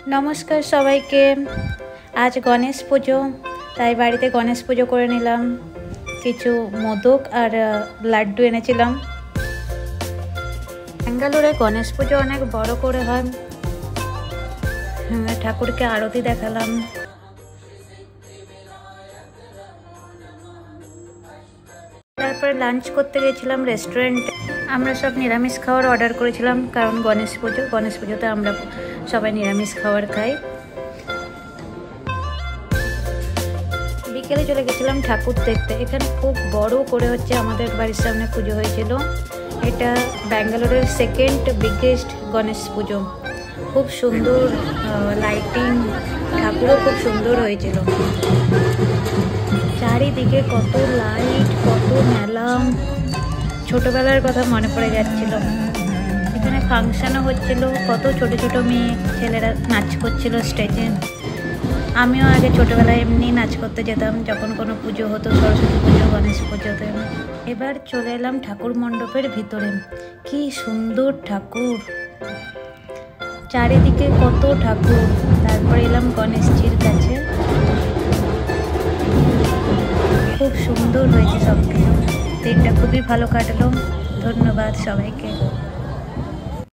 नमस्कार सबाइके आज गणेश पुजो ताई बाड़ीते गणेश पुजो करे निलाम किछु मोदक और लाड्डू এনেছিলাম। बेंगालुरे गणेश पुजो अनेक बड़ो करे हय। ठाकुर के आरती देखालाम। तारपर लांच करते गेছিলাম रेस्टुरेंटे। আমরা সব নিরামিষ খাবার অর্ডার করেছিলাম কারণ গণেশ পুজোতে আমরা সবাই নিরামিষ খাবার খাই। বিকেলে চলে গেছিলাম ঠাকুর দেখতে। এখানে খুব বড় করে হচ্ছে আমাদের বাড়ির সামনে পুজো হয়েছিল। এটা ব্যাঙ্গালোরের সেকেন্ড বিগেস্ট গণেশ পুজো। খুব সুন্দর লাইটিং, ঠাকুরও খুব সুন্দর হয়েছিল। চারিদিকে কত লাইট, কত মেলা, ছোটবেলার কথা মনে পড়ে যাচ্ছিল। এখানে ফাংশনও হচ্ছিল, কত ছোট ছোট মেয়ে ছেলেরা নাচ করছিল স্টেজে। আমিও আগে ছোটবেলায় এমনি নাচ করতে যেতাম যখন কোনো পুজো হতো, সরস্বতী পুজো, গণেশ পুজোতে। এবার চলে এলাম ঠাকুর মণ্ডপের ভিতরে। কি সুন্দর ঠাকুর, চারিদিকে কত ঠাকুর। তারপরে এলাম গণেশজির কাছে। খুব সুন্দর হয়েছে সব কিছু। দিনটা খুবই ভালো কাটলো। ধন্যবাদ সবাইকে।